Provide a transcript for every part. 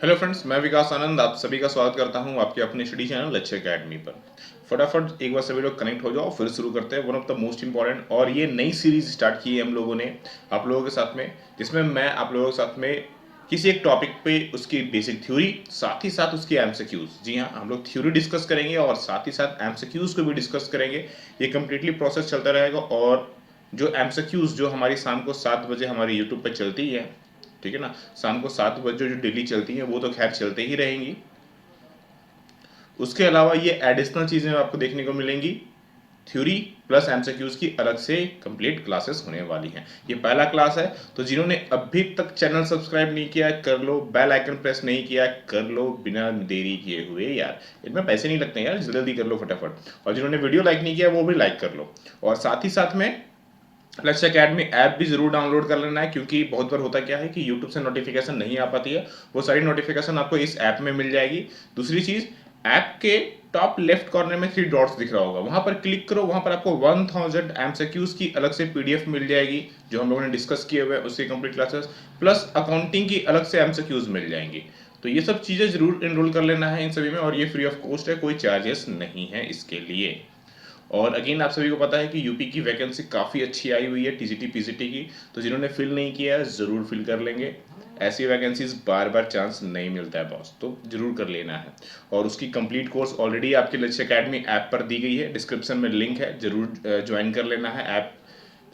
Hello friends, मैं विकास आनंद आप सभी का स्वागत करता हूं आपके अपने स्टडी चैनल लक्ष्य एकेडमी पर। फटाफट एक बार सभी लोग कनेक्ट हो जाओ, फिर शुरू करते हैं one of the most important और ये नई सीरीज स्टार्ट की है हम लोगों ने आप लोगों के साथ में, जिसमें मैं आप लोगों के साथ में किसी एक टॉपिक पे उसकी बेसिक थ्योरी साथ ही साथ उसकी एमसीक्यूज, जी हाँ, हम लोग थ्योरी डिस्कस करेंगे और साथ ही साथ एमसीक्यूज को भी डिस्कस करेंगे। ये कम्प्लीटली प्रोसेस चलता रहेगा और जो एमसीक्यूज जो हमारी शाम को 7 बजे हमारी यूट्यूब पर चलती है, ठीक है ना, शाम को 7 बजे जो डेली चलती हैं वो तो खैर चलते ही रहेंगी। उसके अलावा ये एडिशनल चीजें आपको देखने को मिलेंगी, थ्योरी प्लस एमसीक्यूज की अलग से कंप्लीट क्लासेस होने वाली हैं। ये पहला क्लास है, तो जिन्होंने अभी तक चैनल सब्सक्राइब नहीं किया है कर लो, बेल आइकन प्रेस नहीं किया है कर लो, बिना देरी किए हुए यार, इनमें पैसे नहीं लगते यार, जल्दी कर लो फटाफट। और जिन्होंने वीडियो लाइक नहीं किया वो भी लाइक कर लो। और साथ ही साथ में लक्ष्य एकेडमी ऐप भी जरूर डाउनलोड कर लेना है, क्योंकि बहुत बार होता क्या है कि यूट्यूब से नोटिफिकेशन नहीं आ पाती है, वो सारी नोटिफिकेशन आपको इस ऐप में मिल जाएगी। दूसरी चीज, ऐप के टॉप लेफ्ट कॉर्नर में 3 डॉट्स दिख रहा होगा, वहां पर क्लिक करो, वहां पर आपको 1000 एमसीक्यूज की अलग से पीडीएफ मिल जाएगी जो हम लोगों ने डिस्कस किए हुए उसकी कंप्लीट क्लासेस, प्लस अकाउंटिंग की अलग से एमसीक्यूज मिल जाएंगी। तो ये सब चीजें जरूर एनरोल कर लेना है इन सभी में, और ये फ्री ऑफ कॉस्ट है, कोई चार्जेस नहीं है इसके लिए। और अगेन आप सभी को पता है कि यूपी की वैकेंसी काफ़ी अच्छी आई हुई है टीजीटी पीजीटी की, तो जिन्होंने फिल नहीं किया है ज़रूर फिल कर लेंगे। ऐसी वैकेंसीज बार बार चांस नहीं मिलता है बॉस, तो जरूर कर लेना है। और उसकी कंप्लीट कोर्स ऑलरेडी आपके लक्ष्य एकेडमी ऐप पर दी गई है, डिस्क्रिप्शन में लिंक है, जरूर ज्वाइन कर लेना है ऐप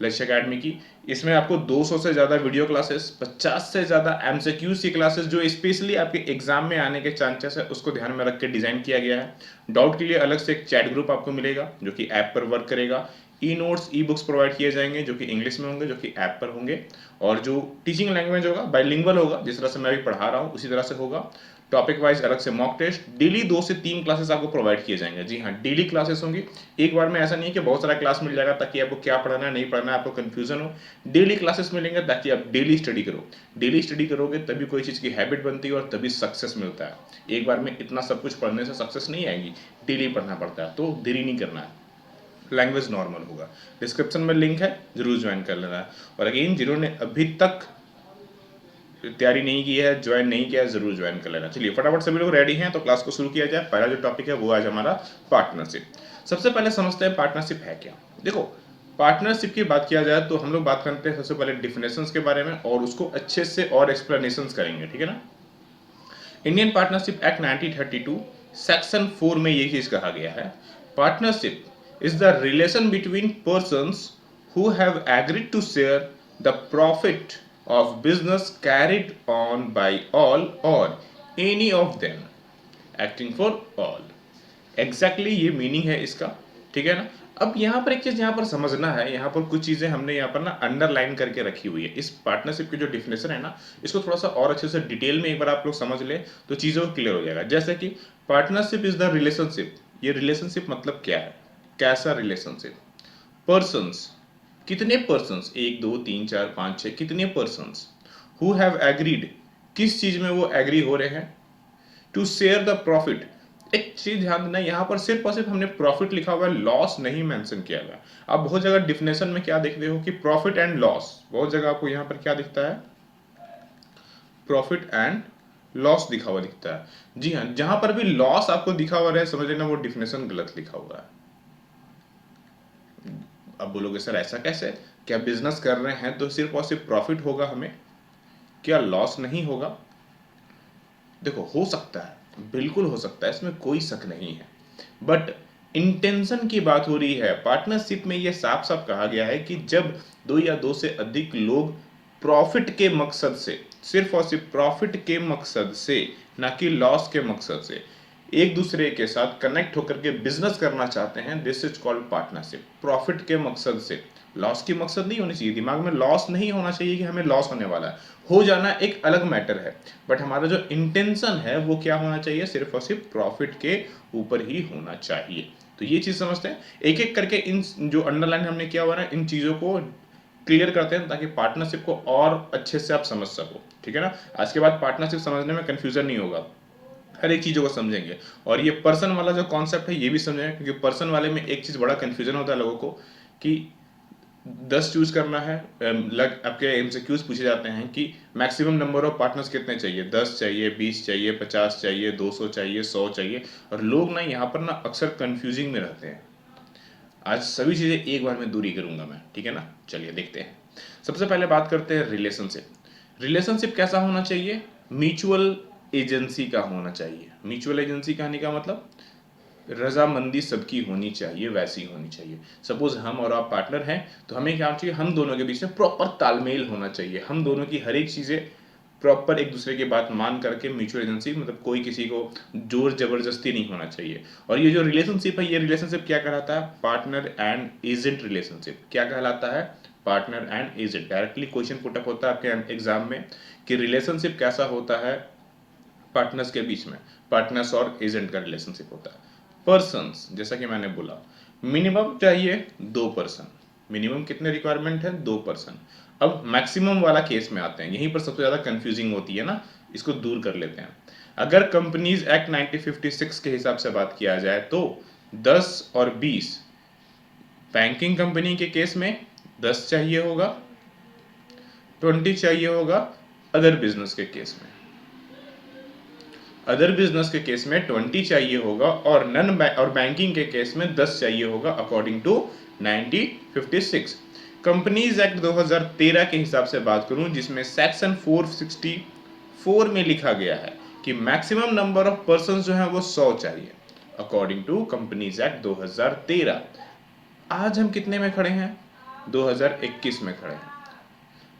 लक्ष्य एकेडमी की। इसमें आपको 200 से ज़्यादा वीडियो क्लासेस, 50 से ज़्यादा एमसीक्यूज की क्लासेस जो स्पेशली आपके एग्जाम में आने के चांसेस है उसको ध्यान में रख के डिज़ाइन किया गया है। डाउट के लिए अलग से एक चैट ग्रुप आपको मिलेगा जो कि ऐप पर वर्क करेगा। E notes e books provide किए जाएंगे जो कि इंग्लिश में होंगे, जो कि ऐप पर होंगे। और जो टीचिंग लैंग्वेज होगा बाइलिंगुअल होगा, जिस तरह से मैं अभी पढ़ा रहा हूँ उसी तरह से होगा। टॉपिक वाइज अलग से मॉक टेस्ट, डेली 2 से 3 क्लासेस आपको प्रोवाइड किए जाएंगे। जी हाँ, डेली क्लासेस होंगी, एक बार में ऐसा नहीं है कि बहुत सारा क्लास मिल जाएगा ताकि आपको क्या पढ़ना है नहीं पढ़ना है आपको कंफ्यूजन हो। डेली क्लासेस मिलेंगे ताकि आप डेली स्टडी करो। डेली स्टडी करोगे तभी कोई चीज़ की हैबिट बनती है और तभी सक्सेस मिलता है। एक बार में इतना सब कुछ पढ़ने से सक्सेस नहीं आएगी, डेली पढ़ना पड़ता है, तो देरी नहीं करना है। लैंग्वेज नॉर्मल होगा, डिस्क्रिप्शन में लिंक है, जरूर ज्वाइन कर लेना है। और अगेन जिन्होंने अभी तक तैयारी नहीं की है, ज्वाइन नहीं किया है, जरूर ज्वाइन कर लेना। चलिए फटाफट सभी लोग रेडी हैं तो क्लास को शुरू किया जाए। पहला जो टॉपिक है वो आज हमारा पार्टनरशिप। सबसे पहले समझते हैं पार्टनरशिप है क्या। देखो, पार्टनरशिप की बात किया जाए तो हम लोग बात करते हैं सबसे पहले डिफिनेशंस के बारे में और उसको अच्छे से और एक्सप्लेनेशंस करेंगे, ठीक है ना। इंडियन पार्टनरशिप एक्ट 1932 सेक्शन 4 में ये चीज कहा गया है, partnership is the relation between persons who have agreed to share the profit of business carried on by all or any of them acting for all। Exactly ये meaning है इसका, ठीक है ना। अब यहाँ पर एक चीज यहाँ पर समझना है, यहाँ पर कुछ चीजें हमने यहाँ पर ना अंडरलाइन करके रखी हुई है। इस पार्टनरशिप की जो डिफिनेशन है ना, इसको थोड़ा सा और अच्छे से डिटेल में एक बार आप लोग समझ ले तो चीजों को क्लियर हो जाएगा। जैसे कि पार्टनरशिप इज द रिलेशनशिप, ये रिलेशनशिप मतलब क्या है, कैसा रिलेशनशिप। पर्सन्स, कितने पर्सन्स, 1 2 3 4 5 6, कितने पर्सन्स हु हैव एग्रीड, किस चीज में वो एग्री हो रहे हैं, टू शेयर द प्रॉफिट। एक चीज ध्यान देना, यहां पर सिर्फ और सिर्फ हमने प्रॉफिट लिखा हुआ है, लॉस नहीं मेंशन किया हुआ। आप बहुत जगह डिफिनेशन में क्या देखते हो कि प्रॉफिट एंड लॉस, बहुत जगह आपको यहां पर क्या दिखता है, प्रॉफिट एंड लॉस दिखा हुआ दिखता है। जी हाँ, जहां पर भी लॉस आपको दिखा हुआ है समझ लेना वो डिफिनेशन गलत लिखा हुआ है। अब बोलोगे सर ऐसा कैसे, क्या बिजनेस कर रहे हैं तो सिर्फ और सिर्फ प्रॉफिट होगा हमें, क्या लॉस नहीं होगा। देखो, हो सकता है, बिल्कुल हो सकता है, इसमें कोई शक नहीं है, बट इंटेंशन की बात हो रही है। पार्टनरशिप में यह साफ साफ कहा गया है कि जब 2 या 2 से अधिक लोग प्रॉफिट के मकसद से, सिर्फ और सिर्फ प्रॉफिट के मकसद से, ना कि लॉस के मकसद से, एक दूसरे के साथ कनेक्ट होकर के बिजनेस करना चाहते हैं, this is called partnership. Profit के मकसद से, लॉस की मकसद नहीं होनी चाहिए, दिमाग में लॉस नहीं होना चाहिए कि हमें लॉस होने वाला है, हो जाना एक अलग मैटर है, बट हमारा जो इंटेंशन है वो क्या होना चाहिए, सिर्फ और सिर्फ प्रॉफिट के ऊपर ही होना चाहिए। तो ये चीज समझते हैं, एक एक करके इन जो अंडरलाइन हमने किया हुआ है इन चीजों को क्लियर करते हैं ताकि पार्टनरशिप को और अच्छे से आप समझ सको, ठीक है ना। आज के बाद पार्टनरशिप समझने में कंफ्यूजन नहीं होगा, हर एक चीजों को समझेंगे। और ये पर्सन वाला जो कॉन्सेप्ट है ये भी समझेंगे, क्योंकि पर्सन वाले में एक चीज बड़ा कंफ्यूजन होता है लोगों को कि 10 चूज करना है। आपके एमसीक्यूज पूछे जाते हैं कि मैक्सिमम नंबर ऑफ पार्टनर्स कितने चाहिए, 10 चाहिए, 20 चाहिए, 50 चाहिए, 200 चाहिए, 100 चाहिए। और लोग ना यहाँ पर ना अक्सर कंफ्यूजिंग में रहते हैं। आज सभी चीजें एक बार में दूरी करूंगा मैं, ठीक है ना। चलिए देखते हैं। सबसे पहले बात करते हैं रिलेशनशिप। रिलेशनशिप कैसा होना चाहिए? म्यूचुअल एजेंसी का होना चाहिए। म्यूचुअल एजेंसी कहने का मतलब रजामंदी सबकी होनी चाहिए, वैसी होनी चाहिए। सपोज हम और आप पार्टनर हैं, तो हमें क्या चाहिए, हम दोनों के बीच में प्रॉपर तालमेल होना चाहिए। हम दोनों की हर एक चीजें प्रॉपर एक दूसरे की बात मान करके, म्यूचुअल एजेंसी मतलब कोई किसी को जोर जबरदस्ती नहीं होना चाहिए। और ये जो रिलेशनशिप है, ये रिलेशनशिप क्या कहलाता है? Partner and agent relationship. क्या कहलाता है? Partner and agent. Directly question put up होता है आपके एग्जाम में कि रिलेशनशिप कैसा होता है पार्टनर्स के बीच में। पार्टनर्स और एजेंट का रिलेशनशिप होता है। पर्सन्स, जैसा कि मैंने बोला, मिनिमम चाहिए 2 पर्सन। मिनिमम कितने रिक्वायरमेंट है? 2 पर्सन। अब मैक्सिमम वाला केस में आते हैं, यहीं पर सबसे ज्यादा कंफ्यूजिंग होती है ना, इसको दूर कर लेते हैं। अगर कंपनीज एक्ट 1956 के हिसाब से बात किया जाए तो 10 और 20, बैंकिंग कंपनी के केस में 10 चाहिए होगा, 20 चाहिए होगा अदर बिजनेस के केस में। अदर बिजनेस के केस में 20 चाहिए होगा और और बैंकिंग के केस में 10 चाहिए होगा अकॉर्डिंग टू 1956। कंपनीज एक्ट 2013 के हिसाब से बात करूं, जिसमें सेक्शन 464 में लिखा गया है कि मैक्सिमम नंबर ऑफ पर्सन जो है वो 100 चाहिए अकॉर्डिंग टू कंपनीज एक्ट 2013। आज हम कितने में खड़े हैं? 2021 में खड़े हैं।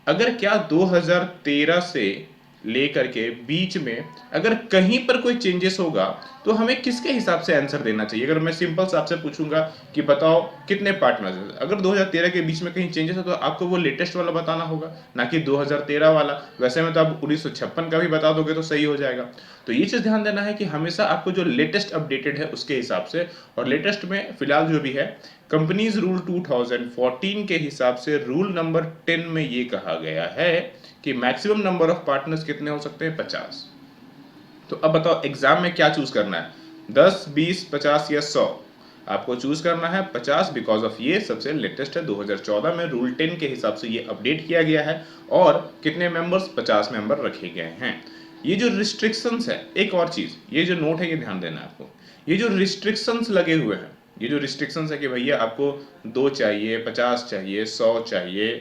अगर क्या 2013 से लेकर के बीच में अगर कहीं पर कोई चेंजेस होगा तो हमें किसके हिसाब से आंसर देना चाहिए? अगर मैं सिंपल से आपसे पूछूंगा कि बताओ कितने पार्टनर्स हैं, अगर 2013 के बीच में कहीं चेंजेस है तो आपको वो लेटेस्ट वाला बताना होगा, ना कि 2013 वाला। वैसे में तो आप 1956 का भी बता दोगे तो सही हो जाएगा। तो ये चीज ध्यान देना है कि हमेशा आपको जो लेटेस्ट अपडेटेड है उसके हिसाब से, और लेटेस्ट में फिलहाल जो भी है कंपनीज रूल 2014 के हिसाब से रूल नंबर 10 में ये कहा गया है कि मैक्सिमम नंबर ऑफ पार्टनर्स कितने हो सकते हैं? 50। तो अब बताओ एग्जाम में क्या चूज करना है, 10, 20, 50 या 100? आपको चूज करना है 50 बिकॉज ऑफ ये सबसे लेटेस्ट है। 2014 में रूल 10 के हिसाब से ये अपडेट किया गया है और कितने मेंबर्स? 50 मेंबर रखे गए हैं। ये जो रिस्ट्रिक्शंस है, एक और चीज, ये जो नोट है ये ध्यान देना है आपको। ये जो रिस्ट्रिक्शंस लगे हुए हैं, ये जो रिस्ट्रिक्शंस है कि भैया आपको 2 चाहिए, 50 चाहिए, 100 चाहिए,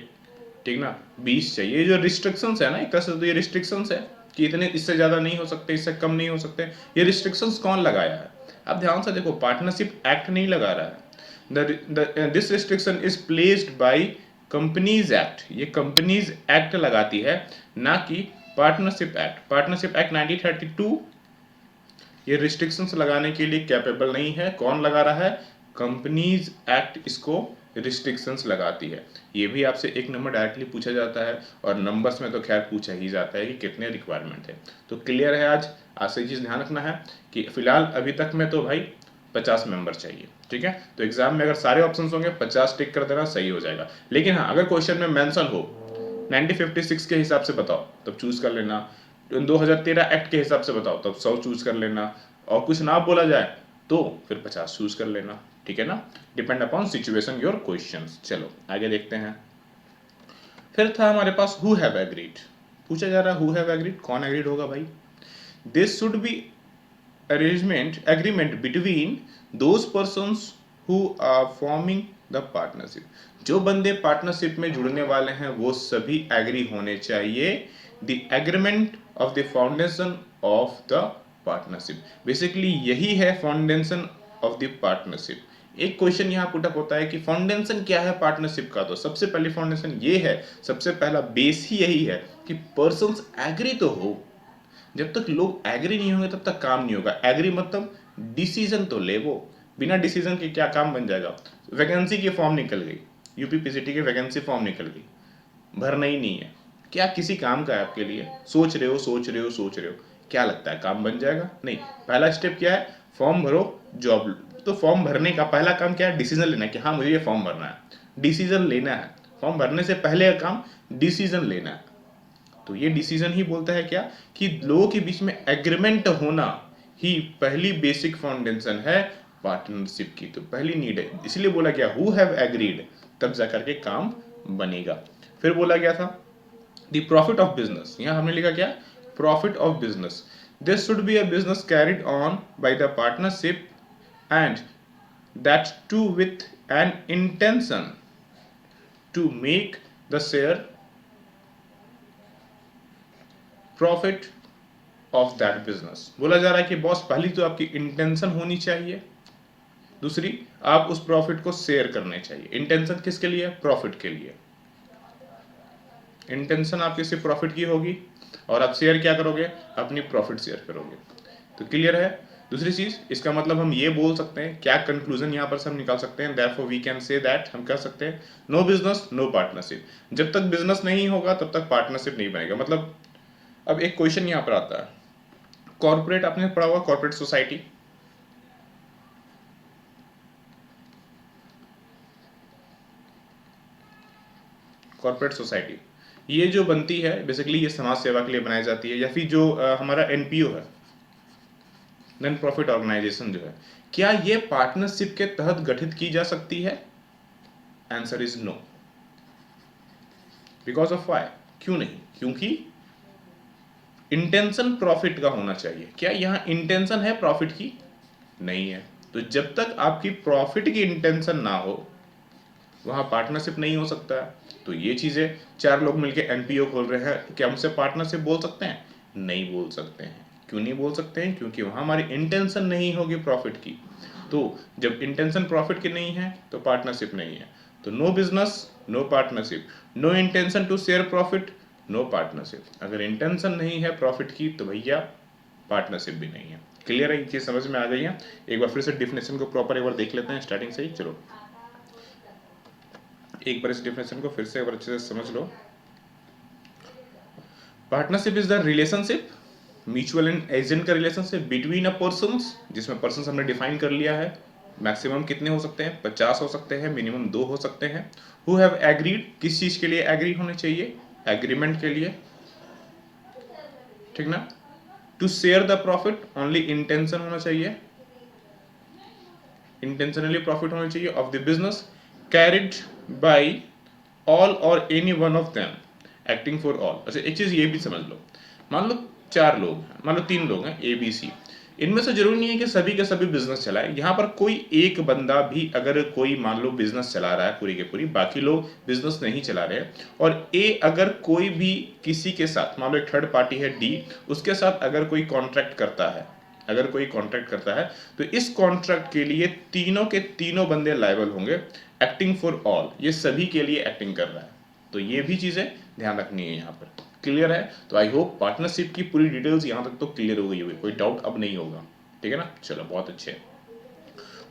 ठीक ना, 20 चाहिए, जो रिस्ट्रिक्शंस है ना, एक तरह से तो ये रिस्ट्रिक्शंस है कि इतने, इससे ज्यादा नहीं हो सकते, इससे कम नहीं हो सकते। ये रिस्ट्रिक्शंस कौन लगाया है? अब ध्यान से देखो, पार्टनरशिप एक्ट नहीं लगा रहा है। This restriction is placed by companies act. ये कंपनीज एक्ट लगाती है, ना कि पार्टनरशिप एक्ट। पार्टनरशिप एक्ट 1932 ये रिस्ट्रिक्शंस लगाने के लिए कैपेबल नहीं है। कौन लगा रहा है? कंपनीज एक्ट इसको रिस्ट्रिक्शंस लगाती है। ये भी आपसे एक नंबर डायरेक्टली पूछा जाता है, और नंबर्स में तो खैर पूछा ही जाता है कि कितने रिक्वायरमेंट है। तो क्लियर है आज से चीज ध्यान रखना है कि फिलहाल अभी तक में तो भाई 50 मेंबर चाहिए, ठीक है। तो एग्जाम में अगर सारे ऑप्शंस होंगे 50 टिक कर देना, सही हो जाएगा। लेकिन हाँ, अगर क्वेश्चन में मेंशन हो 1956 के हिसाब से बताओ तब चूज कर लेना, 2013 एक्ट के हिसाब से बताओ तब 100 चूज कर लेना, और कुछ ना बोला जाए तो फिर 50 चूज कर लेना, ठीक है ना। Depend upon situation your questions. चलो आगे देखते हैं। फिर था हमारे पास हु हैव एग्रीड। पूछा जा रहा है हु हैव एग्रीड, कौन एग्रीड होगा भाई? This should B agreement between those persons who are forming the partnership। जो बंदे पार्टनरशिप में जुड़ने वाले हैं वो सभी एग्री होने चाहिए। The agreement of the foundation of the partnership, basically यही है फाउंडेशन ऑफ द पार्टनरशिप। एक क्वेश्चन यहाँ पुटअप होता है कि फाउंडेशन क्या है पार्टनरशिप का? तो सबसे पहली फाउंडेशन ये है, सबसे पहला बेस ही यही है कि पर्सन्स एग्री तो हो। जब तक लोग एग्री नहीं होंगे तब तक काम नहीं होगा। एग्री मतलब डिसीजन तो ले वो, बिना डिसीजन के क्या काम बन जाएगा? वैकेंसी की फॉर्म निकल गई, यूपीपीसीटी की वैकेंसी फॉर्म निकल गई, भरना ही नहीं है, क्या किसी काम का है आपके लिए? सोच रहे हो, क्या लगता है काम बन जाएगा? नहीं। पहला स्टेप क्या है? फॉर्म भरो, जॉब। तो फॉर्म भरने का पहला काम क्या है? डिसीजन लेना है कि हाँ मुझे ये फॉर्म भरना है, डिसीजन लेना है। फॉर्म भरने से पहले का काम डिसीजन लेना है। तो ये डिसीजन ही बोलता है क्या कि लोगों के बीच में एग्रीमेंट होना ही पहली बेसिक फाउंडेशन है पार्टनरशिप की। तो पहली नीड है, इसलिए बोला गया हु हैव एग्रीड, तब जाकर के काम बनेगा। फिर बोला गया था द प्रॉफिट ऑफ बिजनेस, यहां हमने लिखा क्या, profit of business, this should be a business carried on by the partnership and that too with an intention to make the share profit of that business. बोला जा रहा है कि boss पहली तो आपकी इंटेंशन होनी चाहिए, दूसरी आप उस प्रॉफिट को शेयर करने चाहिए। इंटेंशन किसके लिए, प्रॉफिट के लिए। इंटेंशन आपकी सिर्फ प्रॉफिट की होगी और आप शेयर क्या करोगे, अपनी प्रॉफिट शेयर करोगे। तो क्लियर है। दूसरी चीज, इसका मतलब हम ये बोल सकते हैं, क्या कंक्लूजन यहां पर से हम निकाल सकते हैं, therefore we can say that, हम कह सकते हैं नो बिजनेस नो पार्टनरशिप। जब तक बिजनेस नहीं होगा तब तक पार्टनरशिप नहीं बनेगा। मतलब अब एक क्वेश्चन यहां पर आता है, कॉर्पोरेट आपने पढ़ा हुआ, कॉर्पोरेट सोसाइटी, कॉर्पोरेट सोसाइटी ये जो बनती है बेसिकली ये समाज सेवा के लिए बनाई जाती है, या फिर जो हमारा एनपीओ है, नॉन प्रॉफिट ऑर्गेनाइजेशन जो है, क्या ये पार्टनरशिप के तहत गठित की जा सकती है? Answer is no. Because of why, क्यों नहीं? क्योंकि इंटेंशन प्रॉफिट का होना चाहिए। क्या यहां इंटेंशन है प्रॉफिट की? नहीं है। तो जब तक आपकी प्रॉफिट की इंटेंशन ना हो वहां पार्टनरशिप नहीं हो सकता है। तो ये चीजें, चार लोग मिलकर एनपीओ खोल रहे हैं, क्या हमसे पार्टनरशिप बोल सकते हैं? नहीं बोल सकते हैं। क्यों नहीं बोल सकते हैं? क्योंकि वहां हमारी इंटेंशन नहीं होगी प्रॉफिट की। तो जब इंटेंशन प्रॉफिट की नहीं है तो पार्टनरशिप नहीं है। तो no business no partnership, no intention to share profit, no partnership. अगर इंटेंशन नहीं है प्रॉफिट की तो भैया पार्टनरशिप भी नहीं है। क्लियर है? ये चीज समझ में आ गई है? एक बार फिर से डिफिनेशन को प्रॉपर एक बार देख लेते हैं स्टार्टिंग से ही। चलो एक बार इस डिफिनेशन को फिर से एक बार अच्छे से समझ लो। Partnership is the relationship, mutual and agent का रिलेशनशिप बिटवीन अ पर्सन्स, जिसमें पर्सन्स हमने डिफाइन कर लिया है। मैक्सिमम कितने हो सकते हैं? 50 हो सकते हैं, मिनिमम 2 हो सकते हैं। हु हैव एग्रीड, किस चीज के लिए एग्री होने चाहिए? एग्रीमेंट के लिए, ठीक ना। To share the profit, only intention होना चाहिए, इंटेंशनली प्रॉफिट होना चाहिए of the business carried by all और any one of them acting for all. अच्छा एक चीज ये भी समझ लो, मान लो 4 लोग हैं, मान लो 3 लोग हैं ए बी सी, इनमें से जरूरी नहीं है कि सभी के सभी बिजनेस चलाए। यहाँ पर कोई एक बंदा भी अगर कोई मान लो बिजनेस चला रहा है पूरी के पूरी, बाकी लोग बिजनेस नहीं चला रहे हैं, और ए अगर कोई भी किसी के साथ, मान लो एक थर्ड पार्टी है डी, उसके साथ अगर कोई कॉन्ट्रैक्ट करता है, अगर कोई कॉन्ट्रैक्ट करता है तो इस कॉन्ट्रैक्ट के लिए तीनों के तीनों बंदे लायबल होंगे। एक्टिंग फॉर ऑल, ये सभी के लिए एक्टिंग कर रहा है। तो ये भी चीजें ध्यान रखनी है यहाँ पर। क्लियर है? तो आई होप पार्टनरशिप की पूरी डिटेल्स यहाँ तक तो क्लियर हो गई होगी, कोई डाउट अब नहीं होगा। ठीक है ना? चलो बहुत अच्छे।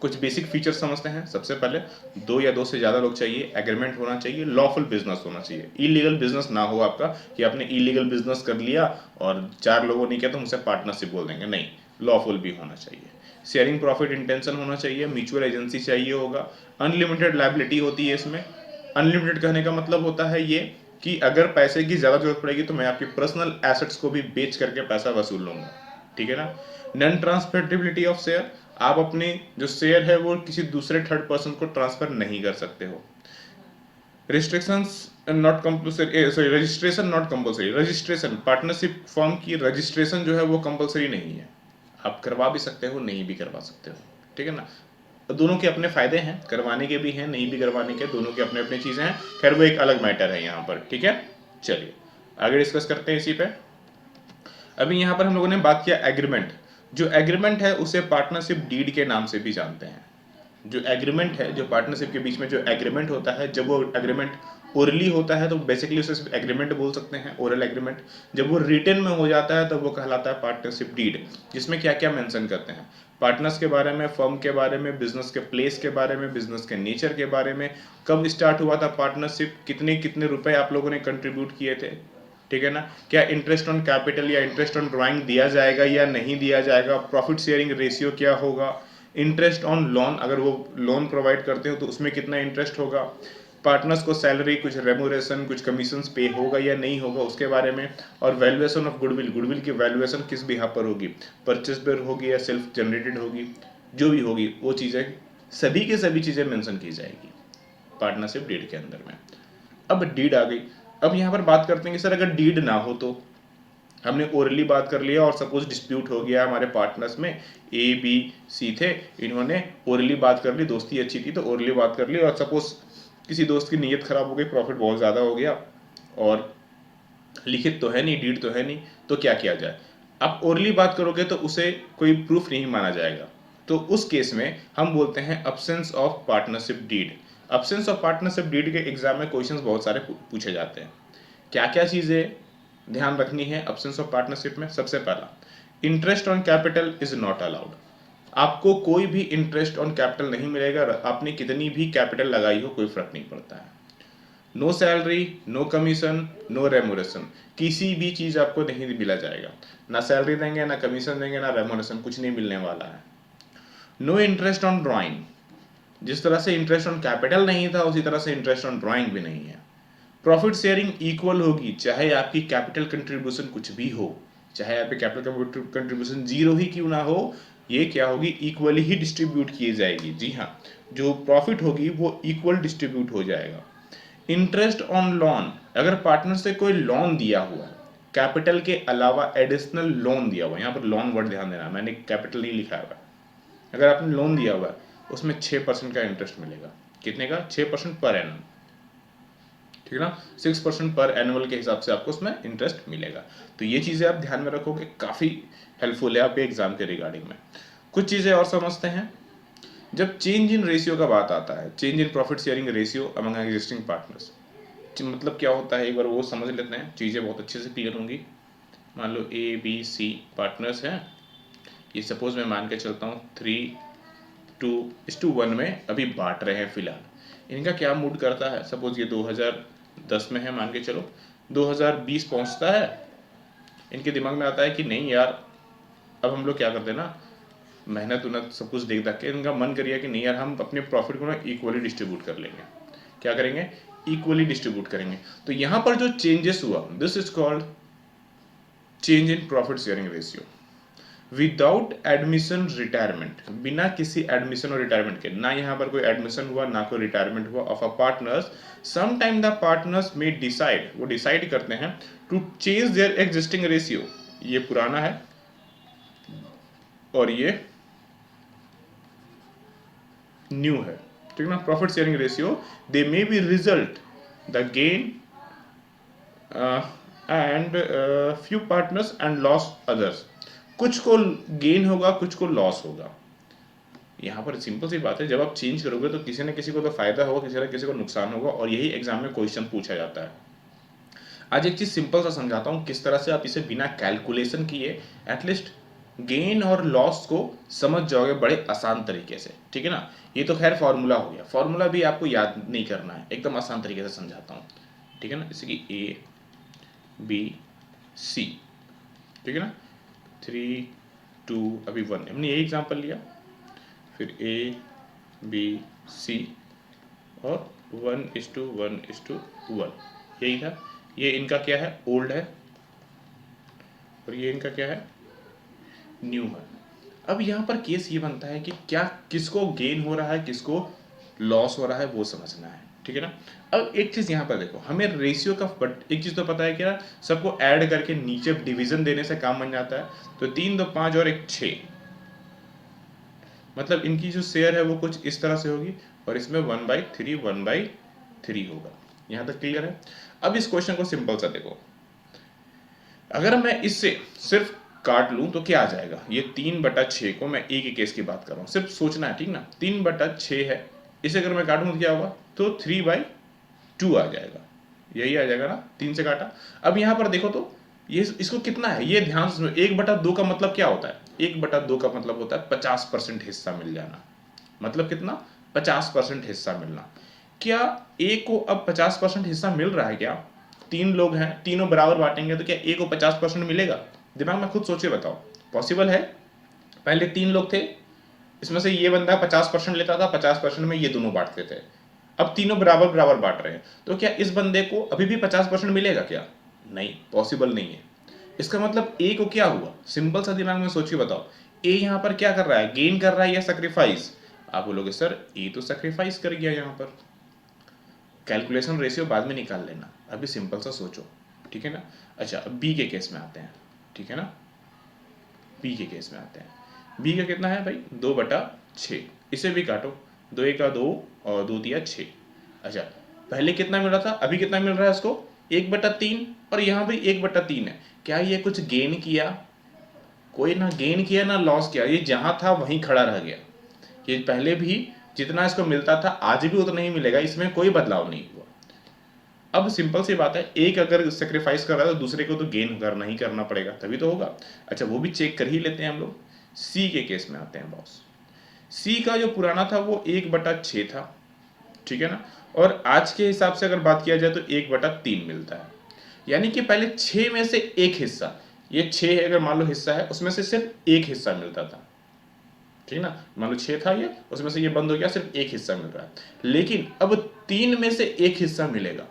कुछ बेसिक फीचर्स समझते हैं। सबसे पहले 2 या 2 से ज्यादा लोग चाहिए, एग्रीमेंट होना चाहिए, लॉफुल बिजनेस होना चाहिए, इलीगल बिजनेस ना हो आपका कि आपने इलीगल बिजनेस कर लिया और 4 लोगों ने किया तो मुझसे पार्टनरशिप बोल देंगे, नहीं, लॉफुल भी होना चाहिए। शेयरिंग प्रॉफिट इंटेंशन होना चाहिए, म्यूचुअल एजेंसी चाहिए होगा, अनलिमिटेड लायबिलिटी होती है इसमें। अनलिमिटेड कहने का मतलब होता है ये कि अगर पैसे की ज्यादा जरूरत पड़ेगी तो मैं आपकी पर्सनल एसेट्स को भी बेच करके पैसा वसूल लूंगा। ठीक है ना? नॉन ट्रांसफरेबिलिटी ऑफ शेयर, आप अपने जो शेयर है वो किसी दूसरे थर्ड पर्सन को ट्रांसफर नहीं कर सकते हो। Restrictions not compulsory, sorry registration not compulsory, registration partnership form की रजिस्ट्रेशन जो है वो कंपल्सरी नहीं है, आप करवा भी सकते हो नहीं भी करवा सकते हो। ठीक है ना? दोनों के अपने फायदे हैं, करवाने के भी हैं नहीं भी करवाने के, दोनों के अपने अपने चीजें हैं। खैर वो एक अलग मैटर है यहाँ पर। ठीक है, चलिए आगे डिस्कस करते हैं इसी पे। अभी यहाँ पर हम लोगों ने बात किया एग्रीमेंट। जो एग्रीमेंट है उसे पार्टनरशिप डीड के नाम से भी जानते हैं। जो एग्रीमेंट है, जो पार्टनरशिप के बीच में जो एग्रीमेंट होता है, जब वो एग्रीमेंट ओरली होता है तो बेसिकली उसे सिर्फ एग्रीमेंट बोल सकते हैं, ओरल एग्रीमेंट। जब वो रिटन में हो जाता है तब वो कहलाता है पार्टनरशिप डीड, जिसमें क्या क्या मेंशन करते हैं, पार्टनर्स के बारे में, फर्म के बारे में, बिजनेस के प्लेस के बारे में, बिजनेस के नेचर के बारे में, कब स्टार्ट हुआ था पार्टनरशिप, कितने कितने रुपए आप लोगों ने कंट्रीब्यूट किए थे। ठीक है ना? क्या इंटरेस्ट ऑन कैपिटल या इंटरेस्ट ऑन ड्राइंग दिया जाएगा या नहीं दिया जाएगा, प्रॉफिट शेयरिंग रेशियो क्या होगा, इंटरेस्ट ऑन लोन, अगर वो लोन प्रोवाइड करते हो तो उसमें कितना इंटरेस्ट होगा, पार्टनर्स को सैलरी, कुछ रेमुरेशन, कुछ कमीशन पे होगा या नहीं होगा उसके बारे में, और वैल्यूएशन ऑफ गुडविल, गुडविल की वैल्यूएशन किस बिहाफ पर होगी, परचेस पर होगी या सेल्फ जनरेटेड होगी, जो भी होगी वो चीज़ें, सभी की सभी चीज़ें मेंशन की जाएगी। पार्टनरशिप डीड के अंदर में। अब डीड आ गई। अब यहाँ पर बात करते हैं कि सर अगर डीड ना हो तो हमने ओरली बात कर लिया और सपोज डिस्प्यूट हो गया हमारे पार्टनर्स में, ए बी सी थे, इन्होंने ओरली बात कर ली, दोस्ती अच्छी थी तो ओरली बात कर ली, और सपोज किसी दोस्त की नीयत खराब हो गई, प्रॉफिट बहुत ज़्यादा हो गया और लिखित तो है नहीं, डीड तो है नहीं, तो क्या किया जाए। आप ओरली बात करोगे तो उसे कोई प्रूफ नहीं माना जाएगा, तो उस केस में हम बोलते हैं absence of partnership deed. Absence of partnership deed के एग्जाम में क्वेश्चंस बहुत सारे पूछे जाते हैं। क्या क्या चीज़ें ध्यान रखनी है अब्सेंस ऑफ पार्टनरशिप में? सबसे पहला, interest on capital is not allowed. आपको कोई भी इंटरेस्ट ऑन कैपिटल नहीं मिलेगा, आपने कितनी भी कैपिटल लगाई हो कोई फर्क नहीं पड़ता है। No salary, no commission, no remuneration, किसी भी चीज आपको नहीं मिला जाएगा, ना सैलरी देंगे, ना कमीशन देंगे, ना रेमोरेशन, कुछ नहीं मिलने वाला है। नो इंटरेस्ट ऑन ड्राइंग, जिस तरह से इंटरेस्ट ऑन कैपिटल नहीं था उसी तरह से इंटरेस्ट ऑन ड्राइंग भी नहीं है। प्रॉफिट शेयरिंग इक्वल होगी, चाहे आपकी कैपिटल कंट्रीब्यूशन कुछ भी हो, चाहे आपकी कैपिटल कंट्रीब्यूशन जीरो ही क्यों ना हो, ये क्या होगी, इक्वली ही डिस्ट्रीब्यूट की जाएगी। जी हाँ, जो प्रॉफिट होगी वो इक्वल डिस्ट्रीब्यूट हो जाएगा। इंटरेस्ट ऑन लोन, अगर पार्टनर से कोई लोन दिया हुआ है, कैपिटल के अलावा एडिशनल लोन दिया हुआ है, यहाँ पर लोन वर्ड ध्यान देना, मैंने कैपिटल नहीं लिखा हुआ है, अगर आपने लोन दिया हुआ है उसमें 6% का इंटरेस्ट मिलेगा। कितने का? 6% पर एनम, ठीक है ना, 6% पर एनुअल के हिसाब से आपको उसमें इंटरेस्ट मिलेगा। तो ये चीज़ें आप ध्यान में रखोगे, काफ़ी हेल्पफुल है आपके एग्जाम के रिगार्डिंग में। कुछ चीज़ें और समझते हैं। जब चेंज इन रेशियो का बात आता है, change in profit sharing ratio among existing partners, मतलब क्या होता है एक बार वो समझ लेते हैं, चीज़ें बहुत अच्छे से क्लियर होंगी। मान लो ए बी सी पार्टनर्स हैं, ये सपोज मैं मान के चलता हूँ 3:2:1 में अभी बांट रहे हैं फिलहाल। इनका क्या मूड करता है, सपोज ये 2010 में है, मान के चलो 2020 पहुंचता है, इनके दिमाग में आता है कि नहीं यार अब हम लोग क्या करते हैं ना, मेहनत उन्नत सब कुछ देख देख के इनका मन करिए कि नहीं यार हम अपने प्रॉफिट को ना इक्वली डिस्ट्रीब्यूट कर लेंगे। क्या करेंगे? इक्वली डिस्ट्रीब्यूट करेंगे। तो यहाँ पर जो चेंजेस हुआ, this is called change in profit sharing ratio. Without admission retirement, बिना किसी एडमिशन और रिटायरमेंट के, ना यहाँ पर कोई एडमिशन हुआ ना कोई रिटायरमेंट हुआ of a partners, some time the partners में डिसाइड, वो डिसाइड करते हैं to change their existing ratio. ये पुराना है और ये न्यू है, ठीक ना, profit sharing ratio, they may be result the gain and few partners and loss others. कुछ को गेन होगा, कुछ को लॉस होगा। यहाँ पर सिंपल सी बात है, जब आप चेंज करोगे तो किसी न किसी को तो फायदा होगा, किसी न किसी को नुकसान होगा, और यही एग्जाम में क्वेश्चन पूछा जाता है। आज एक चीज सिंपल सा समझाता हूँ किस तरह से आप इसे बिना कैलकुलेशन किए एटलीस्ट गेन और लॉस को समझ जाओगे बड़े आसान तरीके से, ठीक है ना। ये तो खैर फॉर्मूला हो गया, फॉर्मूला भी आपको याद नहीं करना है, एकदम आसान तरीके से समझाता हूँ, ठीक है ना। जैसे कि ए बी सी, ठीक है ना, 3:2 अभी 1, हमने ये एग्जाम्पल लिया, फिर ए बी सी और 1:1:1, यही था। ये इनका क्या है? ओल्ड है, और ये इनका क्या है? न्यू है। अब यहाँ पर केस ये बनता है कि क्या किसको गेन हो रहा है, किसको लॉस हो रहा है, वो समझना है, ठीक है ना। अब एक चीज यहाँ पर देखो, हमें रेशियो का एक चीज तो पता है कि सबको ऐड करके नीचे डिवीजन देने से काम बन जाता है। तो 3, 2, 5 और 1, 6, मतलब इनकी जो शेयर है वो कुछ इस तरह से होगी, और इसमें 1/3 होगा। यहाँ तक क्लियर है। अब इस क्वेश्चन को सिंपल सा देखो, अगर मैं इससे सिर्फ काट लूं तो क्या आ जाएगा? ये 3/6 को, मैं एक ही केस की बात कर रहा हूं, सिर्फ सोचना है, ठीक ना। 3/6 है, इसे अगर मैं काटूं तो क्या होगा? तो 3/2 आ जाएगा, यही आ जाएगा ना, 3 से काटा। अब यहां पर देखो तो ये इसको कितना है, ये ध्यान से। 1/2 का मतलब क्या होता है? 1/2 का मतलब होता है 50% हिस्सा मिल जाना। मतलब कितना? 50% हिस्सा मिलना। क्या ए को अब 50% हिस्सा मिल रहा है क्या? 3 लोग हैं, तीनों बराबर बांटेंगे तो क्या ए को 50% मिलेगा? दिमाग में खुद सोचे बताओ, पॉसिबल है? पहले 3 लोग थे, इसमें से ये बंदा 50% लेता था, 50% में ये दोनों बांटते थे। अब तीनों बराबर बराबर बांट रहे हैं, तो क्या इस बंदे को अभी भी 50% मिलेगा क्या? नहीं, पॉसिबल नहीं है। इसका मतलब ए को क्या हुआ? सिंपल सा दिमाग में सोचिए बताओ, ए यहाँ पर क्या कर रहा है? गेन कर रहा है या सैक्रिफाइस? आप बोलोगे सर ए तो सैक्रिफाइस कर गया यहाँ पर। कैलकुलेशन रेशियो बाद में निकाल लेना, अभी सिंपल सा सोचो, ठीक है ना। अच्छा, अब बी के केस में आते हैं, ठीक है ना। बी के केस में आते हैं। बी का कितना है भाई, 2/6। इसे भी काटो, 2 1 2 और 2 3 6। अच्छा, पहले कितना मिल रहा था, अभी कितना मिल रहा है उसको, 1/3, और यहाँ भी 1/3 है। क्या ये कुछ गेन किया, कोई ना गेन किया ना लॉस किया, ये जहाँ था वहीं खड़ा रह गया। ये पहले भी जितना इसको मिलता था आज भी उतना ही मिलेगा, इसमें कोई बदलाव नहीं हुआ। अब सिंपल सी बात है, एक अगर सेक्रीफाइस कर रहा है तो दूसरे को तो गेन करना ही करना पड़ेगा, तभी तो होगा। अच्छा, वो भी चेक कर ही लेते हैं हम लोग। सी के केस में आते हैं बॉस। सी का जो पुराना था वो 1/6 था, ठीक है ना। और आज के हिसाब से अगर बात किया जाए तो 1/3 मिलता है। यानी कि पहले 6 में से एक हिस्सा, ये 6 अगर मान लो हिस्सा है, उसमें से सिर्फ एक हिस्सा मिलता था, ठीक ना। मान लो 6 था ये, उसमें से ये बंद हो गया, सिर्फ एक हिस्सा मिल रहा है। लेकिन अब 3 में से एक हिस्सा मिलेगा,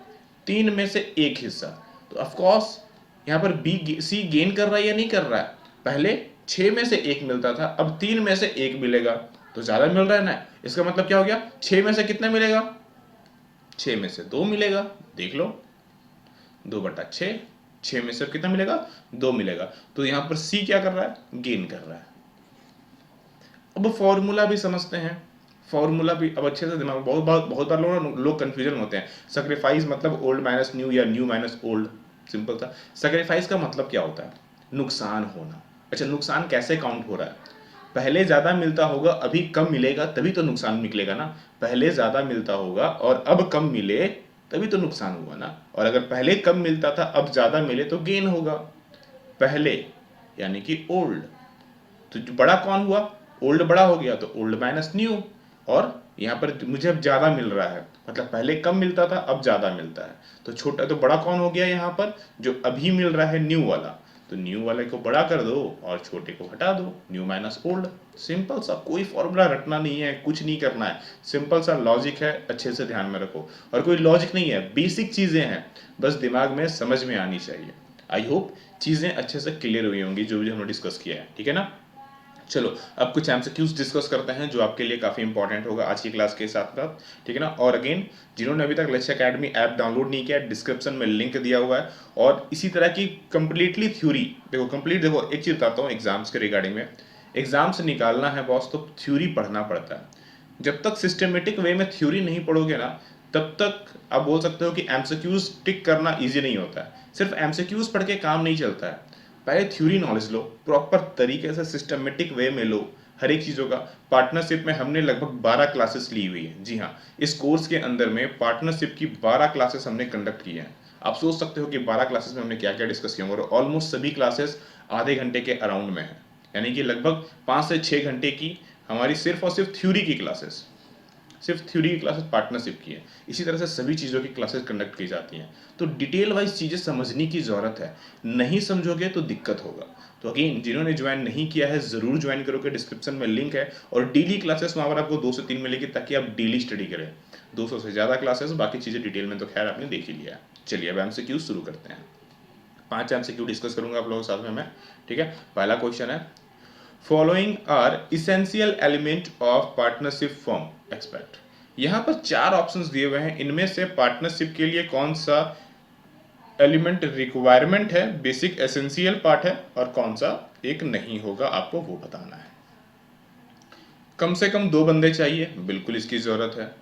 3 में से एक हिस्सा, तो ऑफकोर्स यहाँ पर बी सी गेन कर रहा है या नहीं कर रहा है। पहले 6 में से एक मिलता था, अब 3 में से एक मिलेगा, तो ज्यादा मिल रहा है ना। इसका मतलब क्या हो गया, 6 में से कितना मिलेगा, 6 में से 2 मिलेगा। देख लो, 2/6, 6 में से कितना मिलेगा, 2 मिलेगा। तो यहाँ पर सी क्या कर रहा है, गेन कर रहा है। अब फॉर्मूला भी समझते हैं, फॉर्मूला भी अब अच्छे से दिमाग, बहुत बार लोग कंफ्यूजन होते हैं। सैक्रिफाइस मतलब ओल्ड माइनस न्यू या न्यू माइनस ओल्ड, सिंपल था। सैक्रिफाइस का मतलब क्या होता है, नुकसान होना। अच्छा, नुकसान कैसे काउंट हो रहा है, पहले ज्यादा मिलता होगा अभी कम मिलेगा तभी तो नुकसान निकलेगा ना। पहले ज्यादा मिलता होगा और अब कम मिले तभी तो नुकसान हुआ ना। और अगर पहले कम मिलता था अब ज्यादा मिले तो गेन होगा। पहले यानी कि ओल्ड, तो जो बड़ा कौन हुआ, ओल्ड बड़ा हो गया तो ओल्ड माइनस न्यू। और यहाँ पर मुझे अब ज्यादा मिल रहा है, मतलब पहले कम मिलता था अब ज्यादा मिलता है, तो छोटा तो बड़ा कौन हो गया यहाँ पर, जो अभी मिल रहा है न्यू वाला, तो न्यू वाले को बड़ा कर दो और छोटे को हटा दो, न्यू माइनस ओल्ड। सिंपल सा, कोई फॉर्मूला रटना नहीं है, कुछ नहीं करना है, सिंपल सा लॉजिक है, अच्छे से ध्यान में रखो। और कोई लॉजिक नहीं है, बेसिक चीजें हैं, बस दिमाग में समझ में आनी चाहिए। आई होप चीजें अच्छे से क्लियर हुई होंगी जो भी हमने डिस्कस किया है, ठीक है ना। चलो अब कुछ एमसीक्यूज डिस्कस करते हैं जो आपके लिए काफी इंपॉर्टेंट होगा आज की क्लास के साथ साथ, ठीक है ना। और अगेन, जिन्होंने अभी तक लक्ष्य एकेडमी ऐप डाउनलोड नहीं किया, डिस्क्रिप्शन में लिंक दिया हुआ है। और इसी तरह की कंप्लीटली थ्योरी, देखो कंप्लीट, देखो एक चीज बताता हूँ एग्जाम्स के रिगार्डिंग में, एग्जाम्स निकालना है बॉस तो थ्योरी पढ़ना पड़ता है। जब तक सिस्टमेटिक वे में थ्योरी नहीं पढ़ोगे ना, तब तक आप बोल सकते हो कि एमसीक्यूज टिक करना इजी नहीं होता है। सिर्फ एमसीक्यूज पढ़ के काम नहीं चलता है, पहले थ्योरी नॉलेज लो, प्रॉपर तरीके से सिस्टमेटिक वे में लो हर एक चीज़ों का। पार्टनरशिप में हमने लगभग 12 क्लासेस ली हुई है, जी हाँ, इस कोर्स के अंदर में पार्टनरशिप की 12 क्लासेस हमने कंडक्ट की हैं। आप सोच सकते हो कि 12 क्लासेस में हमने क्या क्या डिस्कस किया, और ऑलमोस्ट सभी क्लासेस आधे घंटे के अराउंड में है, यानी कि लगभग 5 से 6 घंटे की हमारी सिर्फ और सिर्फ थ्योरी की क्लासेस, सिर्फ थ्योरी की क्लासेस पार्टनरशिप की है। इसी तरह से सभी चीज़ों की क्लासेस कंडक्ट की जाती हैं, तो डिटेल वाइज चीज़ें समझने की ज़रूरत है, नहीं समझोगे तो दिक्कत होगा। तो अगेन, जिन्होंने ज्वाइन नहीं किया है ज़रूर ज्वाइन करोगे, डिस्क्रिप्शन में लिंक है। और डेली क्लासेस वहाँ पर आपको 2 से 3 मिलेगी ताकि आप डेली स्टडी करें, 200 से ज़्यादा क्लासेस, बाकी चीज़ें डिटेल में तो खैर आपने देख ही लिया है। चलिए अब एमसीक्यू शुरू करते हैं। 5 एमसीक्यू डिस्कस करूंगा आप लोगों के साथ में मैं, ठीक है। पहला क्वेश्चन है, following are essential element of partnership form except. यहां पर 4 ऑप्शंस दिए हुए हैं, इनमें से पार्टनरशिप के लिए कौन सा एलिमेंट रिक्वायरमेंट है, बेसिक एसेंशियल पार्ट है, और कौन सा एक नहीं होगा, आपको वो बताना है। कम से कम 2 बंदे चाहिए, बिल्कुल इसकी जरूरत है।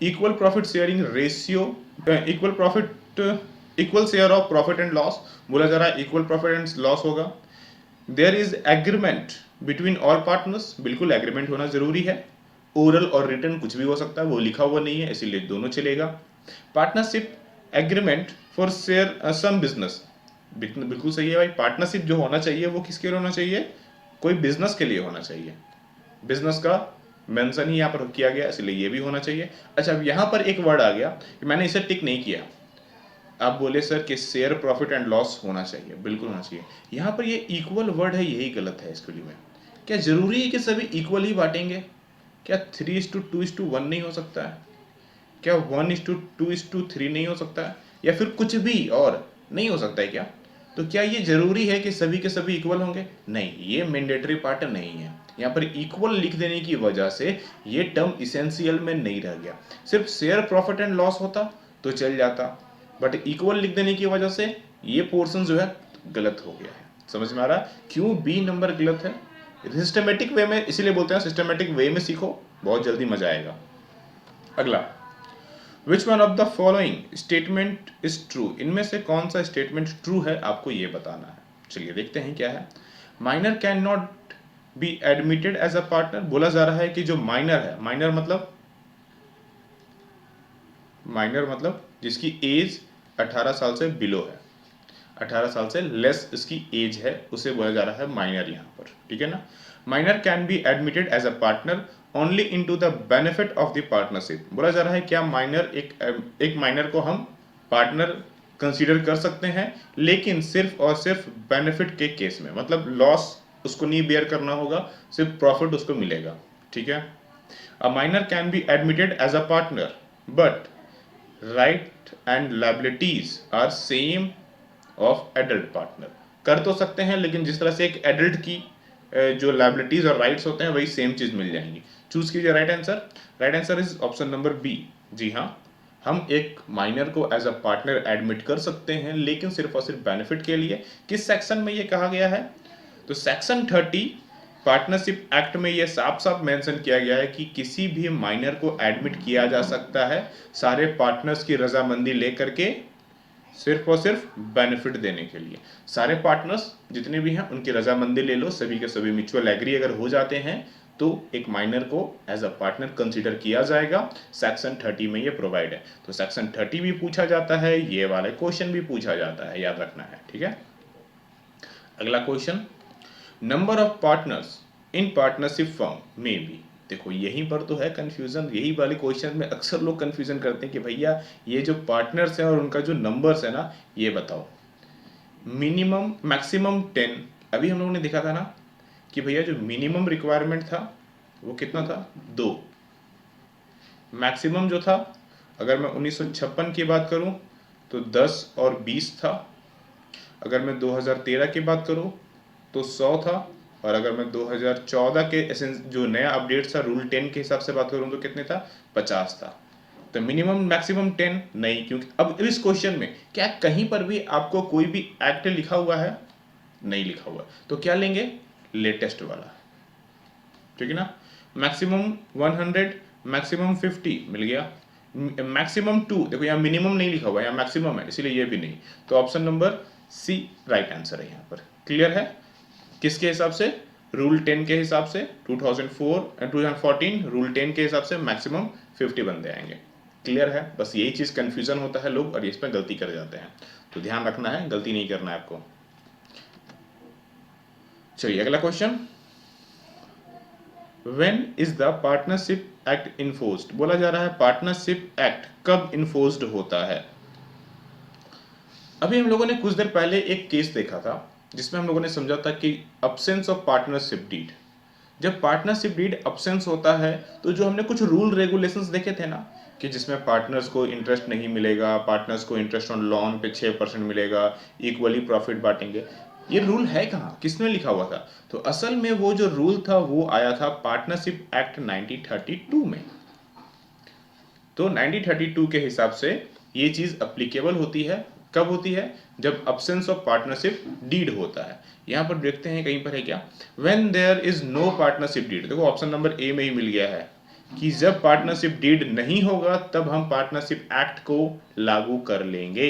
Equal profit sharing ratio, equal profit, equal share of profit and loss, बोला जा रहा है इक्वल प्रॉफिट एंड लॉस होगा। There is agreement between all partners, बिल्कुल एग्रीमेंट होना जरूरी है। ओरल और रिटन कुछ भी हो सकता है, वो लिखा हुआ नहीं है, इसीलिए दोनों चलेगा। Partnership agreement for share some business, बिल्कुल सही है भाई। पार्टनरशिप जो होना चाहिए वो किसके लिए होना चाहिए, कोई बिजनेस के लिए होना चाहिए, बिजनेस का मेंशन ही यहाँ पर किया गया, इसलिए ये भी होना चाहिए। अच्छा, अब यहाँ पर एक वर्ड आ गया कि मैंने इसे टिक नहीं किया, आप बोले सर कि शेयर प्रॉफिट एंड लॉस होना चाहिए, बिल्कुल होना चाहिए। यहाँ पर ये इक्वल वर्ड है, यही गलत है इसके लिए में। क्या जरूरी है कि सभी इक्वल ही बांटेंगे, क्या 3:2:1 नहीं हो सकता है, क्या 1:2:3 नहीं हो सकता है, या फिर कुछ भी और नहीं हो सकता है क्या। तो क्या ये जरूरी है कि सभी के सभी इक्वल होंगे? नहीं, ये मैंडेटरी पार्ट नहीं है। यहाँ पर इक्वल लिख देने की वजह से ये टर्म इसेंशियल में नहीं रह गया। सिर्फ शेयर प्रॉफिट एंड लॉस होता तो चल जाता, बट इक्वल लिख देने की वजह से ये पोर्शन जो है गलत हो गया है। समझ में आ रहा है क्यों बी नंबर गलत है? सिस्टमेटिक वे में, इसीलिए बोलते हैं सिस्टमेटिक वे में सीखो, बहुत जल्दी मजा आएगा। अगला, which one of the following statement is true? इनमें से कौन सा स्टेटमेंट ट्रू है आपको ये बताना है। चलिए देखते हैं क्या है। Minor can not be admitted as a partner. बोला जा रहा है कि जो माइनर है, माइनर मतलब जिसकी एज 18 साल से बिलो है, 18 साल से लेस इसकी एज है, उसे बोला जा रहा है माइनर यहाँ पर, ठीक है ना। Minor can be admitted as a partner only into the benefit of the partnership. बोला जा रहा है क्या माइनर, एक माइनर को हम पार्टनर कंसीडर कर सकते हैं, लेकिन सिर्फ और सिर्फ बेनिफिट के केस में, मतलब लॉस उसको नहीं बेयर करना होगा, सिर्फ प्रॉफिट उसको मिलेगा, ठीक है। A minor can be admitted as a partner but right and liabilities are same of adult partner. कर तो सकते हैं, लेकिन जिस तरह से एक एडल्ट की जो लायबिलिटीज और राइट्स होते हैं वही सेम चीज मिल जाएंगी। चूज कीजिए right answer. Right answer is option number B. जी हाँ, हम एक माइनर को एज अ पार्टनर एडमिट कर सकते हैं, लेकिन सिर्फ और सिर्फ बेनिफिट के लिए। किस सेक्शन में ये कहा गया है? तो सेक्शन 30 पार्टनरशिप एक्ट में ये साफ साफ मेंशन किया गया है कि किसी भी माइनर को एडमिट किया जा सकता है सारे पार्टनर्स की रजामंदी लेकर के, सिर्फ और सिर्फ बेनिफिट देने के लिए। सारे पार्टनर्स जितने भी हैं उनकी रजामंदी ले लो, सभी के सभी म्यूचुअल एग्री अगर हो जाते हैं तो एक माइनर को एज अ पार्टनर कंसीडर किया जाएगा। सेक्शन 30 में ये प्रोवाइड है। तो सेक्शन 30 भी पूछा जाता है, ये वाले क्वेश्चन भी पूछा जाता है, याद रखना है, ठीक है। अगला question, number of partners in partnership firm में बी। देखो यहीं पर तो है कंफ्यूजन, यही वाले क्वेश्चन में अक्सर लोग कंफ्यूजन करते हैं कि भैया ये जो पार्टनर्स हैं और उनका जो नंबर्स है ना, ये बताओ। मिनिमम मैक्सिमम 10, अभी हम लोगों ने देखा था ना कि भैया जो मिनिमम रिक्वायरमेंट था वो कितना था? 2। मैक्सिमम जो था, अगर मैं 1956 की बात करूं तो 10 और 20 था। अगर मैं 2013 की बात करूं तो 100 था। और अगर मैं 2014 के जो नया अपडेट था रूल 10 के हिसाब से बात करूं तो कितने था? 50 था। तो मिनिमम मैक्सिमम 10 नहीं, क्योंकि अब इस क्वेश्चन में क्या कहीं पर भी आपको कोई भी एक्ट लिखा हुआ है? नहीं लिखा हुआ। तो क्या लेंगे? लेटेस्ट वाला, ठीक है ना। मैक्सिमम 100, मैक्सिमम 50 मिल गया। मैक्सिमम 2, देखो यहाँ मिनिमम नहीं लिखा हुआ, यहाँ मैक्सिमम है, इसीलिए ये भी नहीं। तो option number C right answer है यहाँ पर। क्लियर है? किसके हिसाब से? रूल 10 के हिसाब से। 2014 रूल 10 के हिसाब से मैक्सिमम 50 बंदे आएंगे। क्लियर है? बस यही चीज कंफ्यूजन होता है लोग और इस पर गलती कर जाते हैं, तो ध्यान रखना है, गलती नहीं करना है आपको। चलिए अगला question, when is the partnership act enforced? बोला जा रहा है पार्टनरशिप एक्ट कब इन्फोर्स्ड होता है। अभी हम लोगों ने कुछ देर पहले एक केस देखा था जिसमें हम लोगों ने समझा था कि अब्सेंस ऑफ पार्टनरशिप डीड, जब पार्टनरशिप डीड अब्सेंस होता है तो जो हमने कुछ रूल रेगुलेशंस देखे थे ना कि जिसमें पार्टनर्स को इंटरेस्ट नहीं मिलेगा, पार्टनर्स को इंटरेस्ट ऑन लोन पे 6% मिलेगा, इक्वली प्रॉफिट बांटेंगे, ये रूल है कहाँ, किसने लिखा हुआ था? तो असल में वो जो रूल था वो आया था पार्टनरशिप एक्ट 1932 में। तो 1932 के हिसाब से ये चीज अप्लीकेबल होती है। कब होती है? जब अब्सेंस ऑफ पार्टनरशिप डीड होता है। यहां पर देखते हैं कहीं पर है क्या, when there is no partnership deed. देखो ऑप्शन नंबर ए में ही मिल गया है कि जब पार्टनरशिप डीड नहीं होगा तब हम पार्टनरशिप एक्ट को लागू कर लेंगे।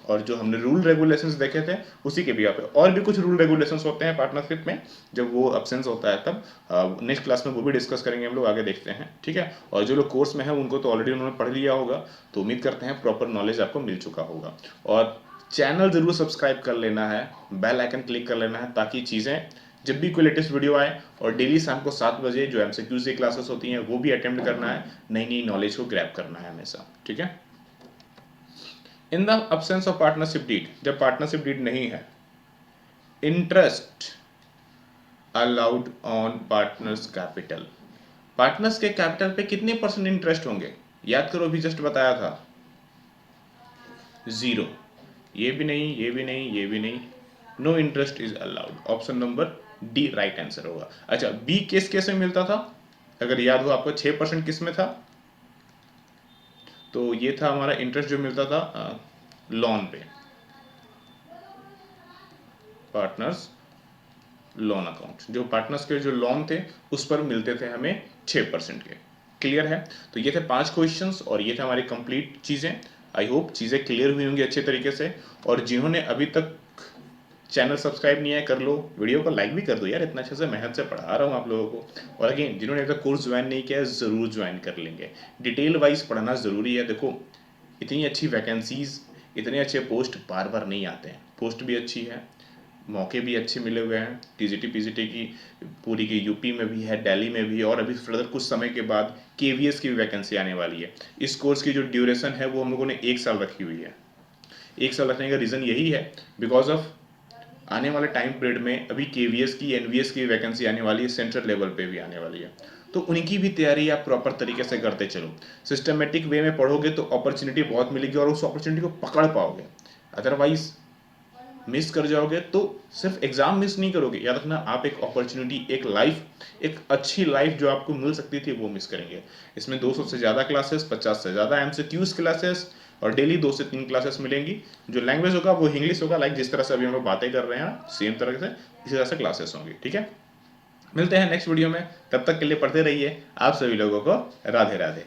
और जो हमने रूल रेगुलेशंस देखे थे उसी के भी यहाँ पे और भी कुछ रूल रेगुलेशंस होते हैं पार्टनरशिप में जब वो अब्सेंस होता है तब। नेक्स्ट क्लास में वो भी डिस्कस करेंगे हम लोग, आगे देखते हैं, ठीक है। और जो लोग कोर्स में है उनको तो ऑलरेडी उन्होंने पढ़ लिया होगा, तो उम्मीद करते हैं प्रॉपर नॉलेज आपको मिल चुका होगा। और चैनल जरूर सब्सक्राइब कर लेना है, बेल आइकन क्लिक कर लेना है, ताकि चीज़ें जब भी कोई लेटेस्ट वीडियो आए, और डेली शाम को 7 बजे जो MCQs की क्लासेस होती हैं वो भी अटेम्प्ट करना है, नई नई नॉलेज को ग्रैब करना है हमेशा, ठीक है। In the absence of partnership deed, जब पार्टनरशिप डीड नहीं है, interest allowed on partners capital, partners के कैपिटल पे कितने % इंटरेस्ट होंगे? याद करो, अभी जस्ट बताया था 0। ये भी नहीं, ये भी नहीं, ये भी नहीं, no interest is allowed. Option number D right answer होगा। अच्छा, बी किस केस में मिलता था, अगर याद हो आपको 6% किस में था, तो ये था हमारा इंटरेस्ट जो मिलता था लोन पे, पार्टनर्स लोन अकाउंट, जो पार्टनर्स के जो लोन थे उस पर मिलते थे हमें 6% के। क्लियर है? तो ये थे 5 क्वेश्चंस और ये थे हमारी कंप्लीट चीज़ें। आई होप चीज़ें क्लियर हुई होंगी अच्छे तरीके से। और जिन्होंने अभी तक चैनल सब्सक्राइब नहीं है कर लो, वीडियो को लाइक भी कर दो यार, इतना अच्छे से मेहनत से पढ़ा रहा हूँ आप लोगों को। और अगेन जिन्होंने अभी तक कोर्स ज्वाइन नहीं किया है ज़रूर ज्वाइन कर लेंगे, डिटेल वाइज पढ़ना ज़रूरी है। देखो इतनी अच्छी वैकेंसीज, इतने अच्छे पोस्ट बार बार नहीं आते हैं, पोस्ट भी अच्छी है, मौके भी अच्छे मिले हुए हैं। टीजीटी पीजीटी की पूरी की यूपी में भी है, दिल्ली में भी है, और अभी फर्दर कुछ समय के बाद केवीएस की भी वैकेंसी आने वाली है। इस कोर्स की जो ड्यूरेशन है वो हम लोगों ने 1 साल रखी हुई है। 1 साल रखने का रीज़न यही है बिकॉज ऑफ आने वाले टाइम पीरियड में अभी केवीएस की एनवीएस की वैकेंसी आने वाली है, सेंट्रल लेवल पे भी आने वाली है। तो उनकी भी तैयारी आप प्रॉपर तरीके से करते चलो, सिस्टमेटिक वे में पढ़ोगे तो अपॉर्चुनिटी बहुत मिलेगी और उस अपॉर्चुनिटी को पकड़ पाओगे। अदरवाइज मिस कर जाओगे तो सिर्फ एग्जाम मिस नहीं करोगे, याद रखना आप एक अपॉर्चुनिटी, एक लाइफ, एक अच्छी लाइफ जो आपको मिल सकती थी वो मिस करेंगे। इसमें 200 से ज़्यादा क्लासेस, 50 से ज़्यादा एमसीक्यूज क्लासेस और डेली 2 से 3 क्लासेस मिलेंगी। जो लैंग्वेज होगा वो इंग्लिश होगा, लाइक जिस तरह से अभी हम लोग बातें कर रहे हैं सेम तरह से इसी तरह से क्लासेस होंगी। ठीक है, मिलते हैं नेक्स्ट वीडियो में, तब तक के लिए पढ़ते रहिए। आप सभी लोगों को राधे राधे।